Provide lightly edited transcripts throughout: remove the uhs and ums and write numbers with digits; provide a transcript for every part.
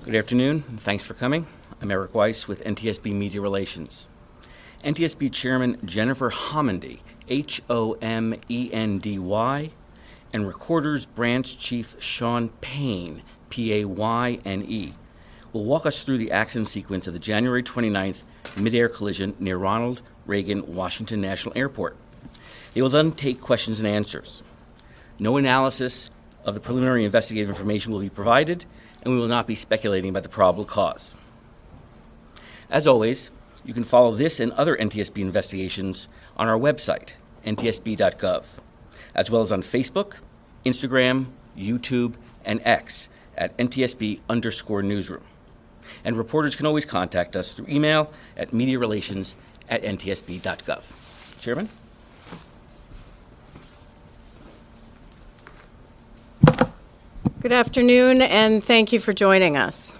Good afternoon, and thanks for coming. I'm Eric Weiss with NTSB Media Relations. NTSB Chairman Jennifer Homendy, Homendy, and Recorders Branch Chief Sean Payne, Payne, will walk us through the accident sequence of the January 29th mid-air collision near Ronald Reagan Washington National Airport. They will then take questions and answers. No analysis of the preliminary investigative information will be provided, and we will not be speculating about the probable cause. As always, you can follow this and other NTSB investigations on our website, ntsb.gov, as well as on Facebook, Instagram, YouTube, and X at NTSB_newsroom. And reporters can always contact us through email at mediarelations@ntsb.gov. Chairman? Good afternoon, and thank you for joining us.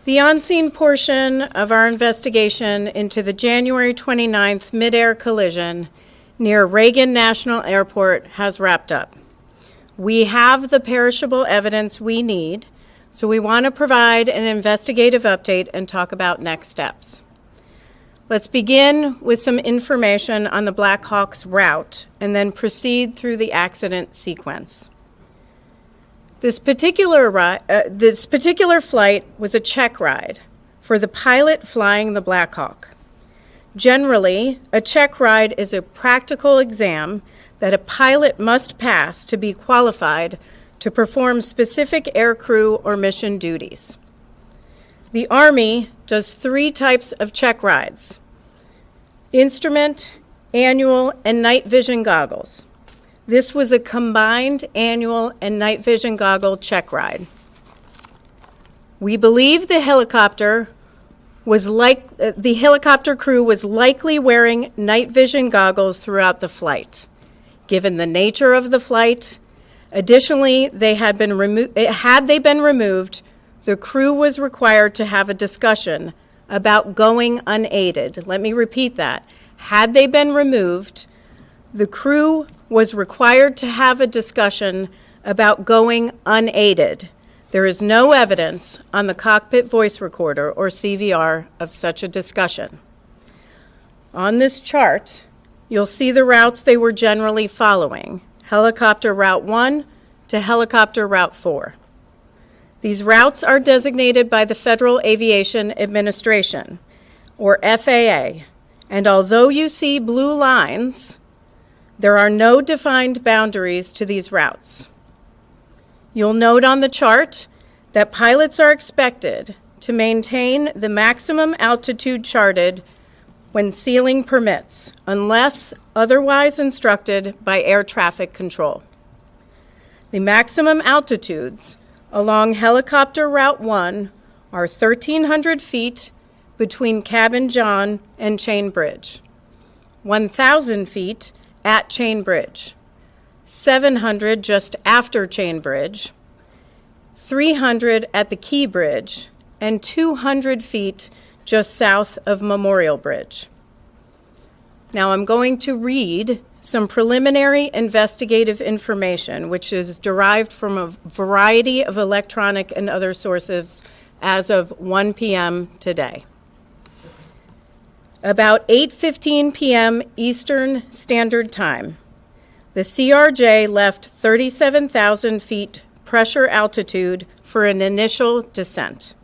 The on-scene portion of our investigation into the January 29th mid-air collision near Reagan National Airport has wrapped up. We have the perishable evidence we need, so we want to provide an investigative update and talk about next steps. Let's begin with some information on the Black Hawk's route and then proceed through the accident sequence. This particular flight was a check ride for the pilot flying the Black Hawk. Generally, a check ride is a practical exam that a pilot must pass to be qualified to perform specific aircrew or mission duties. The Army does 3 types of check rides: instrument, annual, and night vision goggles. This was a combined annual and night vision goggle check ride. We believe the helicopter crew was likely wearing night vision goggles throughout the flight, given the nature of the flight. Additionally, had they been removed, the crew was required to have a discussion about going unaided. Let me repeat that. Had they been removed, the crew was required to have a discussion about going unaided. There is no evidence on the cockpit voice recorder, or CVR, of such a discussion. On this chart, you'll see the routes they were generally following: Helicopter Route 1 to Helicopter Route 4. These routes are designated by the Federal Aviation Administration, or FAA, and although you see blue lines, there are no defined boundaries to these routes. You'll note on the chart that pilots are expected to maintain the maximum altitude charted when ceiling permits, unless otherwise instructed by air traffic control. The maximum altitudes along Helicopter Route 1 are 1,300 feet between Cabin John and Chain Bridge, 1,000 feet at Chain Bridge, 700 just after Chain Bridge, 300 at the Key Bridge, and 200 feet just south of Memorial Bridge. Now I'm going to read some preliminary investigative information, which is derived from a variety of electronic and other sources as of 1 p.m. today. About 8:15 p.m. Eastern Standard Time, the CRJ left 37,000 feet pressure altitude for an initial descent.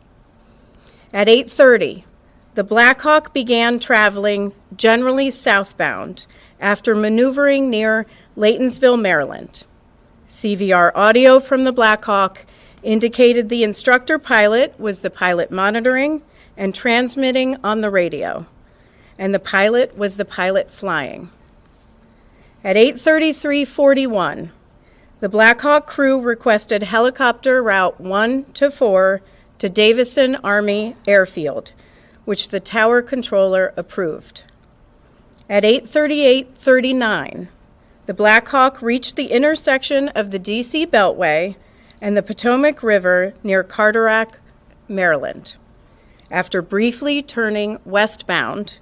At 8:30, the Black Hawk began traveling generally southbound after maneuvering near Laytonsville, Maryland. CVR audio from the Black Hawk indicated the instructor pilot was the pilot monitoring and transmitting on the radio, and the pilot was the pilot flying. At 8:33:41, the Black Hawk crew requested Helicopter Route 1 to 4 to Davison Army Airfield, which the tower controller approved. At 8:38:39, the Black Hawk reached the intersection of the D.C. Beltway and the Potomac River near Carteret, Maryland. After briefly turning westbound,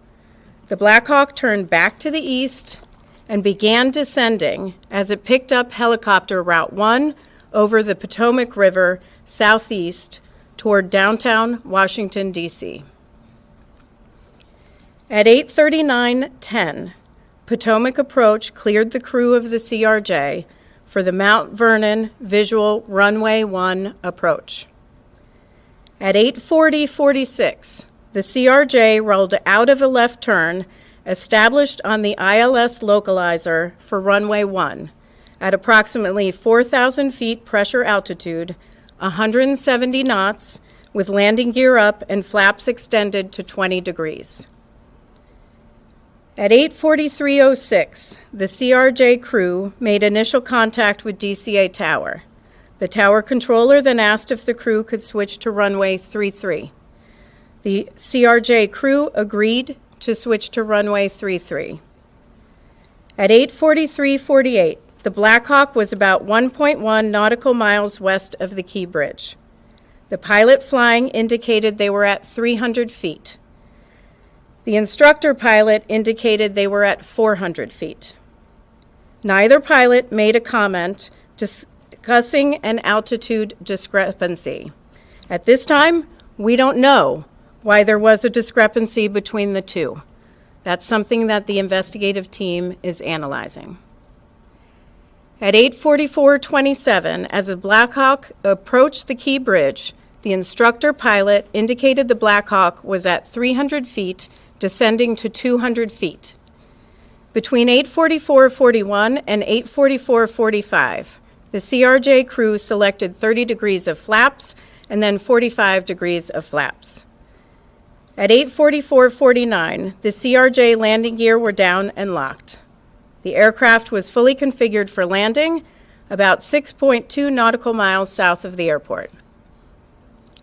the Black Hawk turned back to the east and began descending as it picked up Helicopter Route 1 over the Potomac River southeast toward downtown Washington, D.C. At 8:39:10, Potomac approach cleared the crew of the CRJ for the Mount Vernon Visual Runway 1 approach. At 8:40:46, the CRJ rolled out of a left turn established on the ILS localizer for runway 1 at approximately 4,000 feet pressure altitude, 170 knots, with landing gear up and flaps extended to 20 degrees. At 8:43:06, the CRJ crew made initial contact with DCA Tower. The tower controller then asked if the crew could switch to runway 33. The CRJ crew agreed to switch to runway 33. At 8:43:48, the Black Hawk was about 1.1 nautical miles west of the Key Bridge. The pilot flying indicated they were at 300 feet. The instructor pilot indicated they were at 400 feet. Neither pilot made a comment discussing an altitude discrepancy. At this time, we don't know why there was a discrepancy between the two. That's something that the investigative team is analyzing. At 8:44:27, as the Black Hawk approached the Key Bridge, the instructor pilot indicated the Black Hawk was at 300 feet, descending to 200 feet. Between 8:44:41 and 8:44:45, the CRJ crew selected 30 degrees of flaps and then 45 degrees of flaps. At 8:44:49, the CRJ landing gear were down and locked. The aircraft was fully configured for landing about 6.2 nautical miles south of the airport.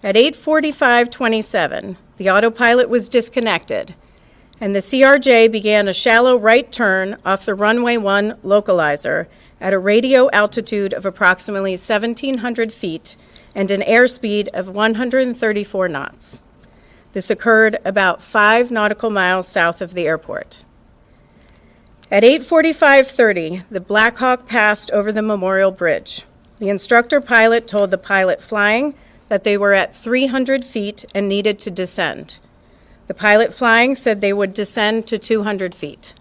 At 8:45:27, the autopilot was disconnected, and the CRJ began a shallow right turn off the runway 1 localizer at a radio altitude of approximately 1,700 feet and an airspeed of 134 knots. This occurred about 5 nautical miles south of the airport. At 8:45:30, the Black Hawk passed over the Memorial Bridge. The instructor pilot told the pilot flying that they were at 300 feet and needed to descend. The pilot flying said they would descend to 200 feet.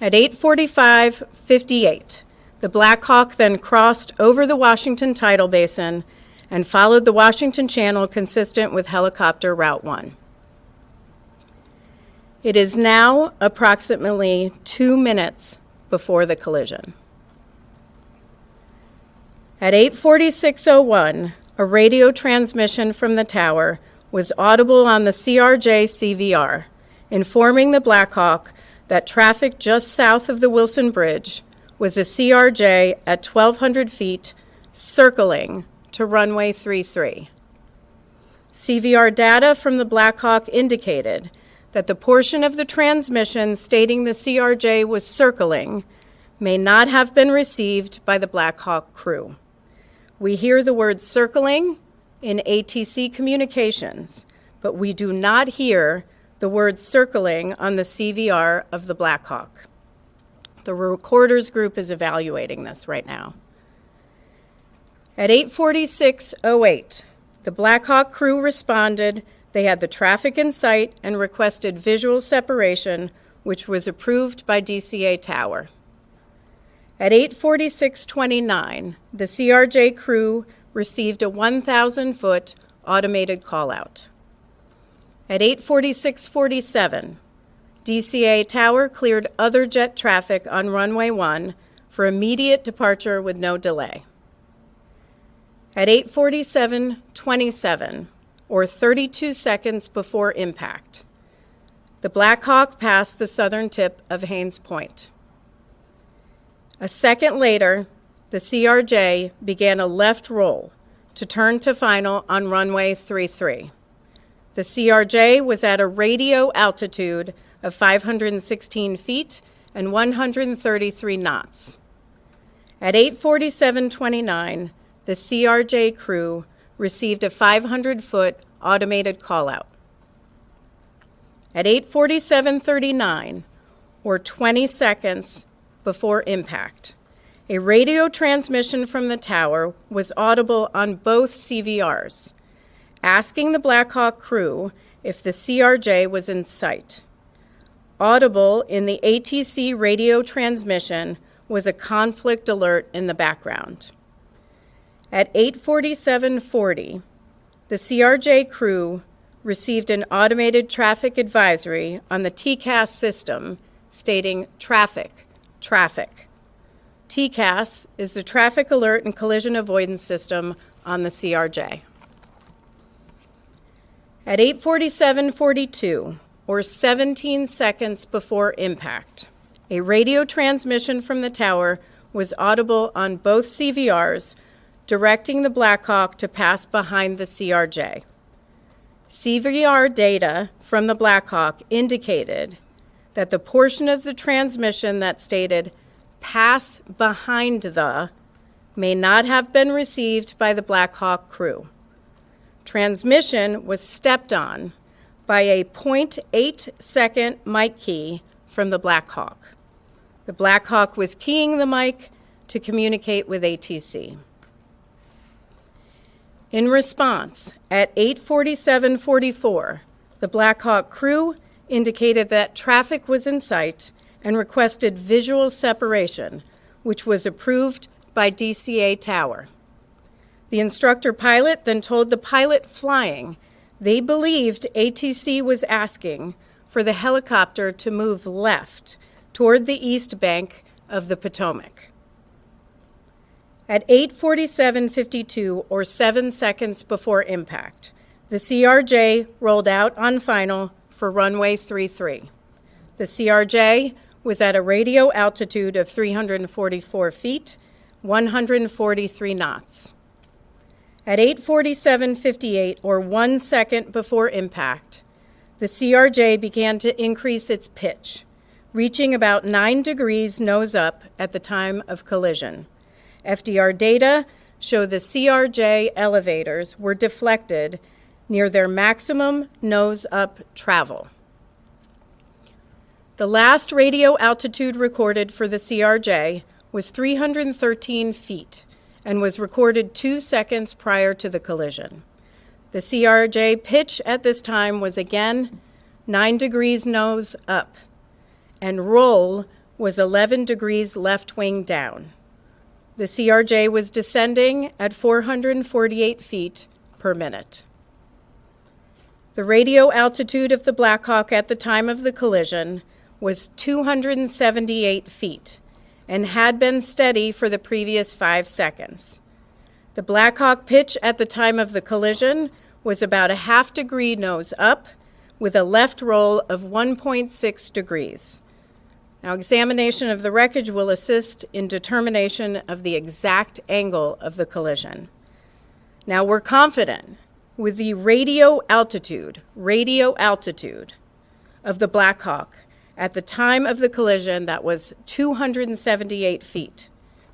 At 8:45:58, the Black Hawk then crossed over the Washington Tidal Basin and followed the Washington Channel consistent with helicopter Route 1. It is now approximately 2 minutes before the collision. At 8:46:01, a radio transmission from the tower was audible on the CRJ CVR, informing the Black Hawk that traffic just south of the Wilson Bridge was a CRJ at 1,200 feet circling to runway 33. CVR data from the Black Hawk indicated that the portion of the transmission stating the CRJ was circling may not have been received by the Black Hawk crew. We hear the word circling in ATC communications, but we do not hear the word circling on the CVR of the Black Hawk. The recorders group is evaluating this right now. At 8:46:08, the Black Hawk crew responded. They had the traffic in sight and requested visual separation, which was approved by DCA Tower. At 8:46:29, the CRJ crew received a 1,000-foot automated call-out. At 8:46:47, DCA Tower cleared other jet traffic on runway 1 for immediate departure with no delay. At 8:47:27, or 32 seconds before impact, the Black Hawk passed the southern tip of Haines Point. A second later, the CRJ began a left roll to turn to final on runway 33. The CRJ was at a radio altitude of 516 feet and 133 knots. At 8:47:29, the CRJ crew received a 500-foot automated call-out. At 8:47:39, or 20 seconds before impact, a radio transmission from the tower was audible on both CVRs. asking the Black Hawk crew if the CRJ was in sight. Audible in the ATC radio transmission was a conflict alert in the background. At 8:47:40, the CRJ crew received an automated traffic advisory on the TCAS system stating traffic, traffic. TCAS is the Traffic Alert and Collision Avoidance System on the CRJ. At 8:47:42, or 17 seconds before impact, a radio transmission from the tower was audible on both CVRs, directing the Black Hawk to pass behind the CRJ. CVR data from the Black Hawk indicated that the portion of the transmission that stated pass behind the may not have been received by the Black Hawk crew. Transmission was stepped on by a 0.8-second mic key from the Black Hawk. The Black Hawk was keying the mic to communicate with ATC. In response, at 8:47:44, the Black Hawk crew indicated that traffic was in sight and requested visual separation, which was approved by DCA Tower. The instructor pilot then told the pilot flying they believed ATC was asking for the helicopter to move left toward the east bank of the Potomac. At 8:47:52, or 7 seconds before impact, the CRJ rolled out on final for runway 33. The CRJ was at a radio altitude of 344 feet, 143 knots. At 8:47:58, or 1 second before impact, the CRJ began to increase its pitch, reaching about 9 degrees nose up at the time of collision. FDR data show the CRJ elevators were deflected near their maximum nose-up travel. The last radio altitude recorded for the CRJ was 313 feet and was recorded 2 seconds prior to the collision. The CRJ pitch at this time was again 9 degrees nose up, and roll was 11 degrees left wing down. The CRJ was descending at 448 feet per minute. The radio altitude of the Black Hawk at the time of the collision was 278 feet and had been steady for the previous 5 seconds. The Black Hawk pitch at the time of the collision was about a half degree nose up with a left roll of 1.6 degrees. Now, examination of the wreckage will assist in determination of the exact angle of the collision. Now, we're confident with the radio altitude of the Black Hawk at the time of the collision that was 278 feet.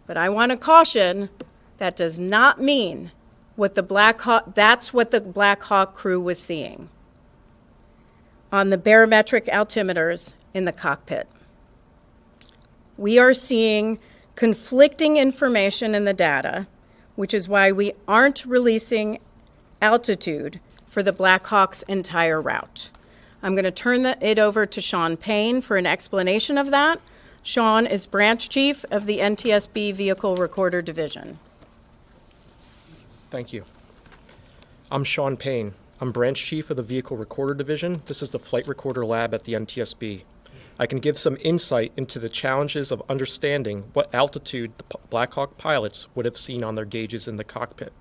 But I want to caution that does not mean that's what the Black Hawk crew was seeing on the barometric altimeters in the cockpit. We are seeing conflicting information in the data, which is why we aren't releasing altitude for the Black Hawk's entire route. I'm going to turn it over to Sean Payne for an explanation of that. Sean is Branch Chief of the NTSB Vehicle Recorder Division. Thank you. I'm Sean Payne. I'm Branch Chief of the Vehicle Recorder Division. This is the Flight Recorder Lab at the NTSB. I can give some insight into the challenges of understanding what altitude the Black Hawk pilots would have seen on their gauges in the cockpit.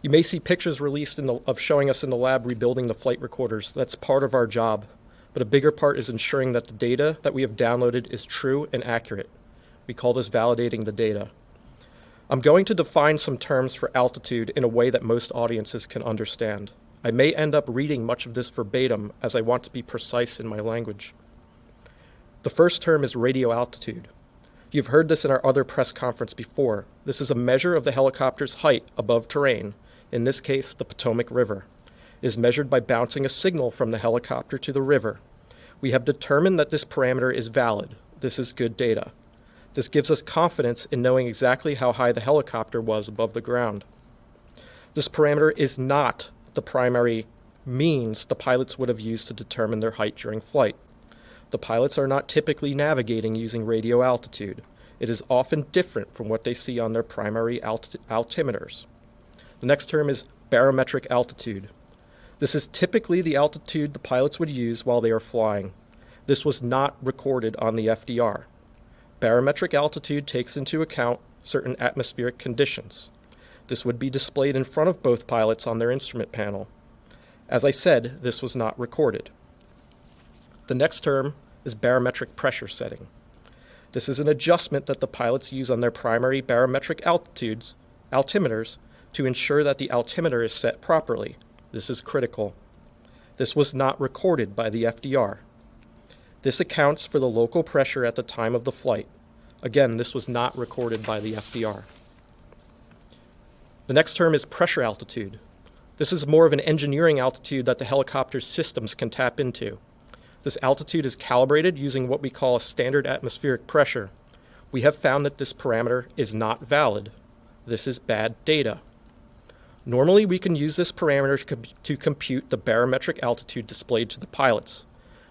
You may see pictures released of showing us in the lab rebuilding the flight recorders. That's part of our job, but a bigger part is ensuring that the data that we have downloaded is true and accurate. We call this validating the data. I'm going to define some terms for altitude in a way that most audiences can understand. I may end up reading much of this verbatim as I want to be precise in my language. The first term is radio altitude. You've heard this in our other press conference before. This is a measure of the helicopter's height above terrain, in this case, the Potomac River. It is measured by bouncing a signal from the helicopter to the river. We have determined that this parameter is valid. This is good data. This gives us confidence in knowing exactly how high the helicopter was above the ground. This parameter is not the primary means the pilots would have used to determine their height during flight. The pilots are not typically navigating using radio altitude. It is often different from what they see on their primary altimeters. The next term is barometric altitude. This is typically the altitude the pilots would use while they are flying. This was not recorded on the FDR. Barometric altitude takes into account certain atmospheric conditions. This would be displayed in front of both pilots on their instrument panel. As I said, this was not recorded. The next term is barometric pressure setting. This is an adjustment that the pilots use on their primary barometric altimeters to ensure that the altimeter is set properly. This is critical. This was not recorded by the FDR. This accounts for the local pressure at the time of the flight. Again, this was not recorded by the FDR. The next term is pressure altitude. This is more of an engineering altitude that the helicopter's systems can tap into. This altitude is calibrated using what we call a standard atmospheric pressure. We have found that this parameter is not valid. This is bad data. Normally, we can use this parameter to compute the barometric altitude displayed to the pilots.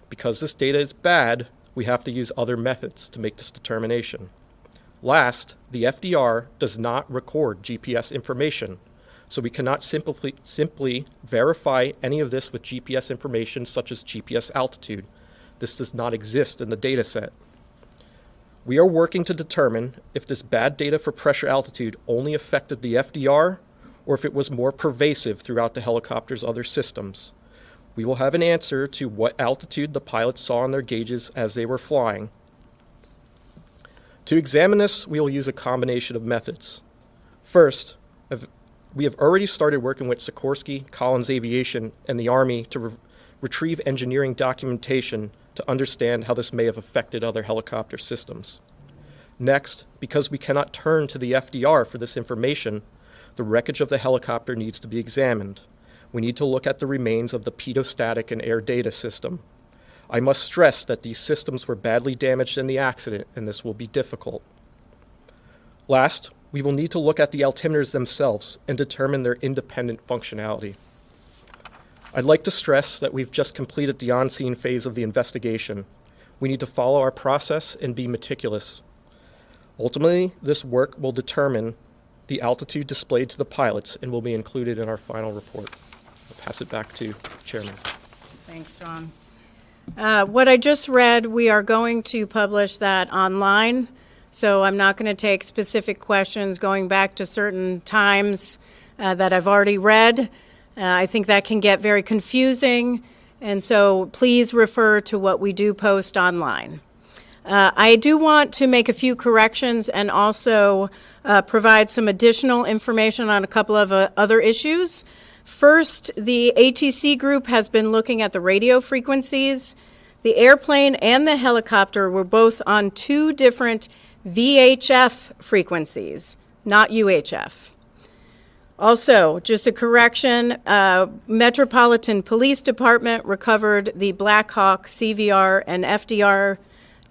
Because this data is bad, we have to use other methods to make this determination. Last, the FDR does not record GPS information, so we cannot simply verify any of this with GPS information such as GPS altitude. This does not exist in the data set. We are working to determine if this bad data for pressure altitude only affected the FDR or if it was more pervasive throughout the helicopter's other systems. We will have an answer to what altitude the pilots saw on their gauges as they were flying. To examine this, we will use a combination of methods. First, we have already started working with Sikorsky, Collins Aviation, and the Army to retrieve engineering documentation to understand how this may have affected other helicopter systems. Next, because we cannot turn to the FDR for this information, the wreckage of the helicopter needs to be examined. We need to look at the remains of the pedostatic and air data system. I must stress that these systems were badly damaged in the accident, and this will be difficult. Last, we will need to look at the altimeters themselves and determine their independent functionality. I'd like to stress that we've just completed the on-scene phase of the investigation. We need to follow our process and be meticulous. Ultimately, this work will determine the altitude displayed to the pilots and will be included in our final report. I'll pass it back to Chairman. Thanks, John. What I just read, we are going to publish that online, so I'm not going to take specific questions going back to certain times that I've already read. I think that can get very confusing, and so please refer to what we do post online. I do want to make a few corrections and also provide some additional information on a couple of other issues. First, the ATC group has been looking at the radio frequencies. The airplane and the helicopter were both on two different VHF frequencies, not UHF. Also, just a correction, Metropolitan Police Department recovered the Black Hawk CVR and FDR,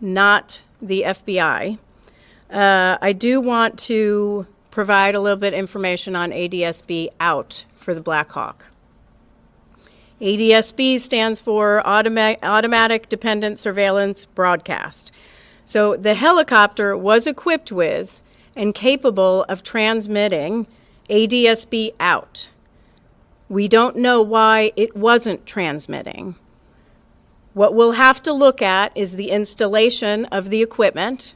not the FBI. I do want to provide a little bit of information on ADSB out for the Black Hawk. ADSB stands for Automatic Dependent Surveillance Broadcast. So the helicopter was equipped with and capable of transmitting ADSB out. We don't know why it wasn't transmitting. What we'll have to look at is the installation of the equipment.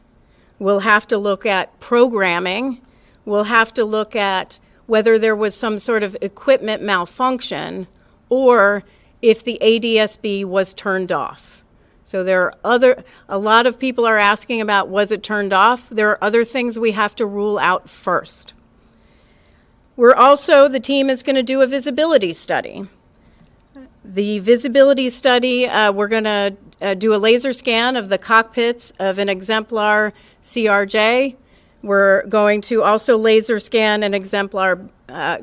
We'll have to look at programming. We'll have to look at whether there was some sort of equipment malfunction or if the ADSB was turned off. So there are a lot of people are asking about, was it turned off? There are other things we have to rule out first. The team is going to do a visibility study. The visibility study, we're going to do a laser scan of the cockpits of an exemplar CRJ. We're going to also laser scan an exemplar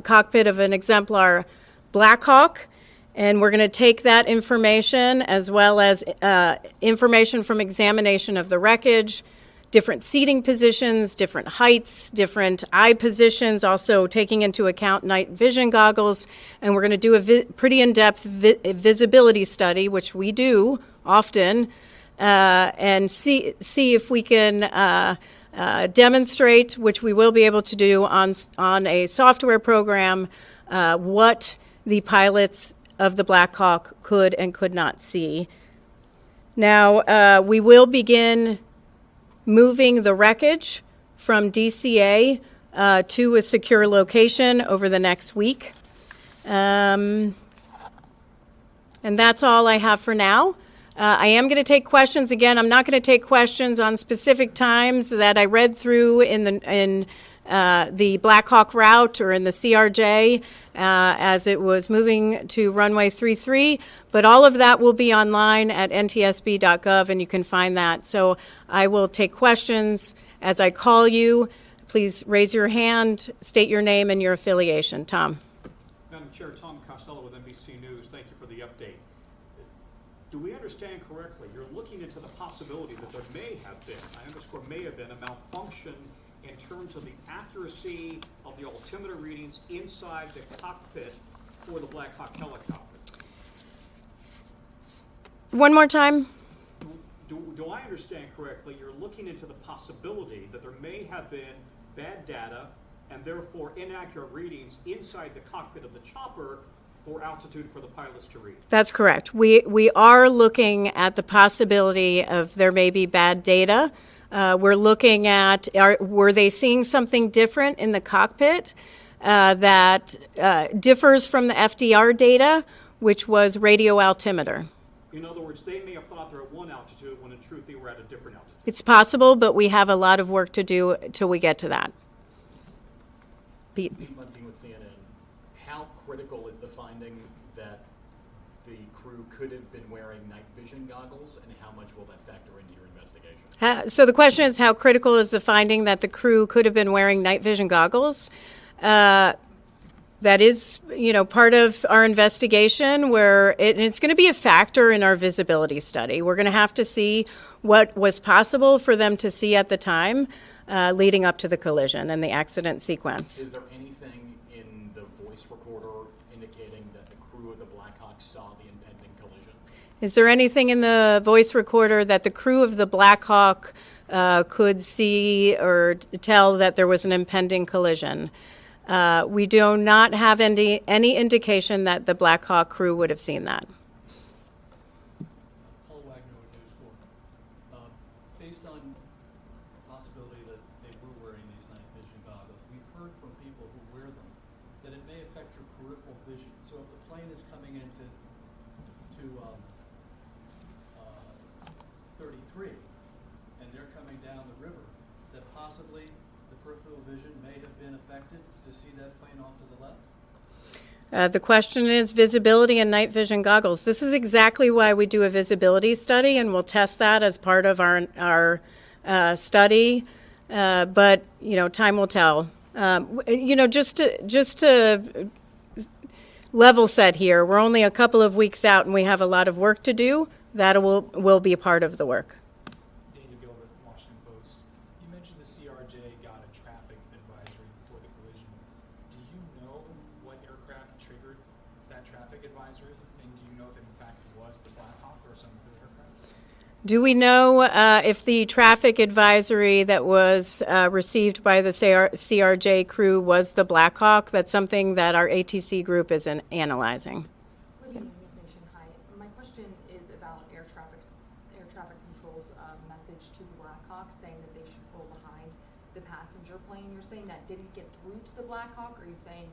cockpit of an exemplar Black Hawk. And we're going to take that information as well as information from examination of the wreckage, different seating positions, different heights, different eye positions, also taking into account night vision goggles. And we're going to do a pretty in-depth visibility study, which we do often, and see if we can demonstrate, which we will be able to do on a software program, what the pilots of the Black Hawk could and could not see. Now, we will begin moving the wreckage from DCA to a secure location over the next week. And that's all I have for now. I am going to take questions. Again, I'm not going to take questions on specific times that I read through in the Black Hawk route or in the CRJ as it was moving to runway 33, but all of that will be online at ntsb.gov, and you can find that. So I will take questions as I call you. Please raise your hand, state your name and your affiliation. Tom. Madam Chair, Tom Costello with NBC News. Thank you for the update. Do we understand correctly, you're looking into the possibility that there may have been, I underscore may have been, a malfunction in terms of the accuracy of the altimeter readings inside the cockpit for the Black Hawk helicopter? One more time. Do I understand correctly, you're looking into the possibility that there may have been bad data and therefore inaccurate readings inside the cockpit of the chopper for altitude for the pilots to read? That's correct. We are looking at the possibility of there may be bad data. We're looking at, were they seeing something different in the cockpit that differs from the FDR data, which was radio altimeter? In other words, they may have thought they're at one altitude when in truth they were at a different altitude. It's possible, but we have a lot of work to do till we get to that. Pete. Bunting with CNN. How critical is the finding that the crew could have been wearing night vision goggles, and how much will that factor into your investigation? So the question is, how critical is the finding that the crew could have been wearing night vision goggles? That is, part of our investigation where it's going to be a factor in our visibility study. We're going to have to see what was possible for them to see at the time leading up to the collision and the accident sequence. Is there anything in the voice recorder indicating that the crew of the Black Hawk saw the impending collision? Is there anything in the voice recorder that the crew of the Black Hawk could see or tell that there was an impending collision? We do not have any indication that the Black Hawk crew would have seen that. Paul Wagner with News 4. Based on the possibility that they were wearing these night vision goggles, we've heard from people who wear them that it may affect your peripheral vision. So if the plane is coming into 33 and they're coming down the river, that possibly the peripheral vision may have been affected to see that plane off to the left? The question is visibility and night vision goggles. This is exactly why we do a visibility study, and we'll test that as part of our study. But time will tell. Just to level set here, we're only a couple of weeks out, and we have a lot of work to do. That will be a part of the work. David Gilbert, Washington Post. You mentioned the CRJ got a traffic advisory before the collision. Do you know what aircraft triggered that traffic advisory? And do you know if it in fact was the Black Hawk or some other aircraft? Do we know if the traffic advisory that was received by the CRJ crew was the Black Hawk? That's something that our ATC group is analyzing. Hi. My question is about air traffic control's message to the Black Hawk saying that they should pull behind the passenger plane. You're saying that didn't get through to the Black Hawk, or are you saying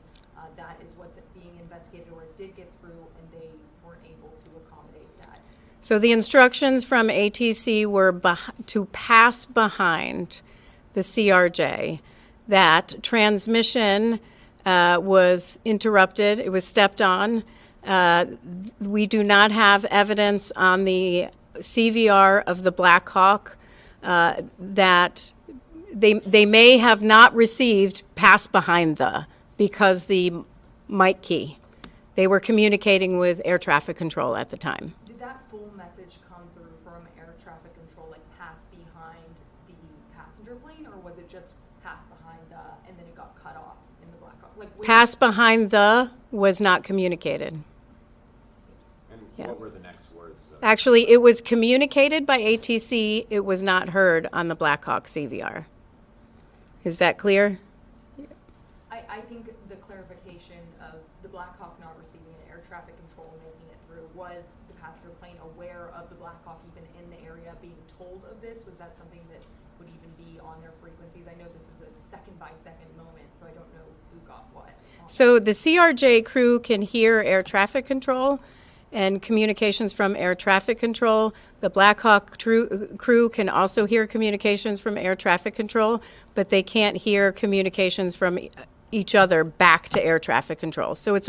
that is what's being investigated, or it did get through and they weren't able to accommodate that? So the instructions from ATC were to pass behind the CRJ. That transmission was interrupted. It was stepped on. We do not have evidence on the CVR of the Black Hawk that they may have not received pass behind because the mic key. They were communicating with air traffic control at the time. Did that full message come through from air traffic control, like pass behind the passenger plane, or was it just pass behind the, and then it got cut off in the Black Hawk? Like, Pass behind the was not communicated. And Yeah. what were the next words? Actually, it was communicated by ATC. It was not heard on the Black Hawk CVR. Is that clear? I think the clarification of the Black Hawk not receiving an air traffic control and making it through, was the passenger plane aware of the Black Hawk even in the area being told of this? Was that something that would even be on their frequencies? I know this is a second-by-second moment, so I don't know who got what. So the CRJ crew can hear air traffic control and communications from air traffic control. The Black Hawk crew can also hear communications from air traffic control, but they can't hear communications from each other back to air traffic control. So it's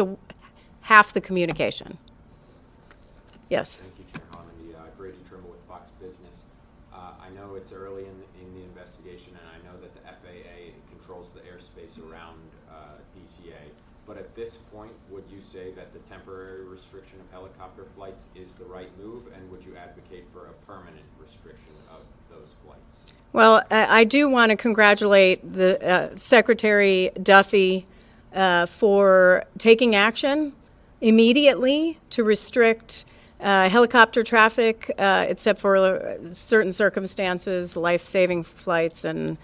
half the communication. Yes. Thank you, Chair Harmon. Grady Trimble with Fox Business. I know it's early in the investigation, and I know that the FAA controls the airspace around DCA. But at this point, would you say that the temporary restriction of helicopter flights is the right move, and would you advocate for a permanent restriction of those flights? Well, I do want to congratulate the Secretary Duffy for taking action immediately to restrict helicopter traffic, except for certain circumstances, life-saving flights and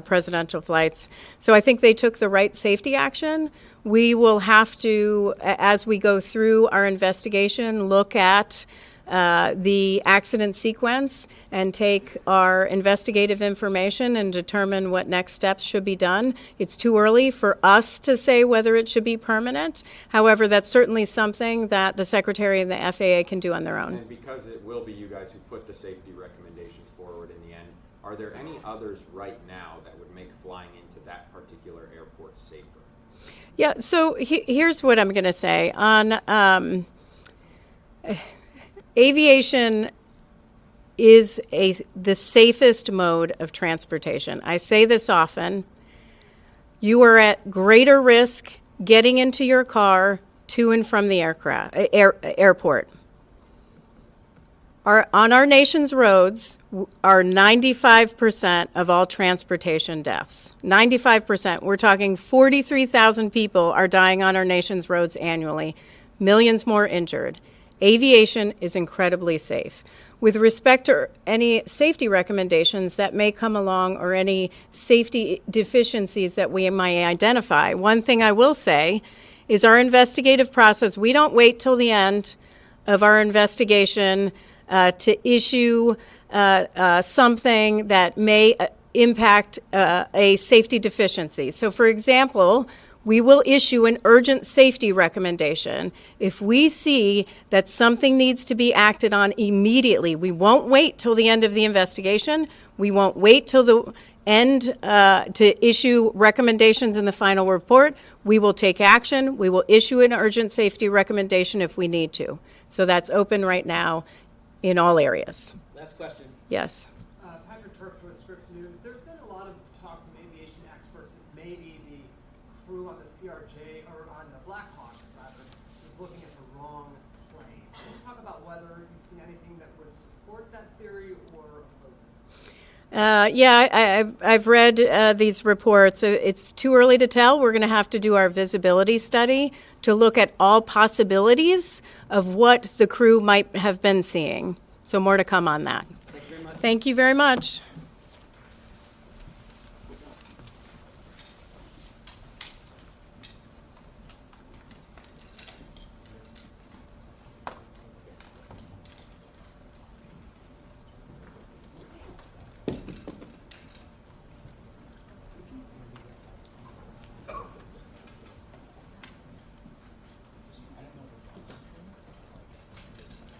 presidential flights. So I think they took the right safety action. We will have to, as we go through our investigation, look at the accident sequence and take our investigative information and determine what next steps should be done. It's too early for us to say whether it should be permanent. However, that's certainly something that the Secretary and the FAA can do on their own. And because it will be you guys who put the safety recommendations forward in the end, are there any others right now that would make flying into that particular airport safer? Yeah, so here's what I'm going to say. On aviation is the safest mode of transportation. I say this often. You are at greater risk getting into your car to and from the airport. On our nation's roads are 95% of all transportation deaths. 95%. We're talking 43,000 people are dying on our nation's roads annually, millions more injured. Aviation is incredibly safe. With respect to any safety recommendations that may come along or any safety deficiencies that we might identify, one thing I will say is our investigative process, we don't wait till the end of our investigation to issue something that may impact a safety deficiency. So, for example, we will issue an urgent safety recommendation if we see that something needs to be acted on immediately. We won't wait till the end of the investigation. We won't wait till the end to issue recommendations in the final report. We will take action. We will issue an urgent safety recommendation if we need to. So that's open right now in all areas. Last question. Yes. Patrick Turks with Scripps News. There's been a lot of talk from aviation experts that maybe the crew on the CRJ, or on the Black Hawk, rather, is looking at the wrong plane. Can you talk about whether you've seen anything that would support that theory or oppose it? Yeah, I've read these reports. It's too early to tell. We're going to have to do our visibility study to look at all possibilities of what the crew might have been seeing. So more to come on that. Thank you very much. Thank you very much.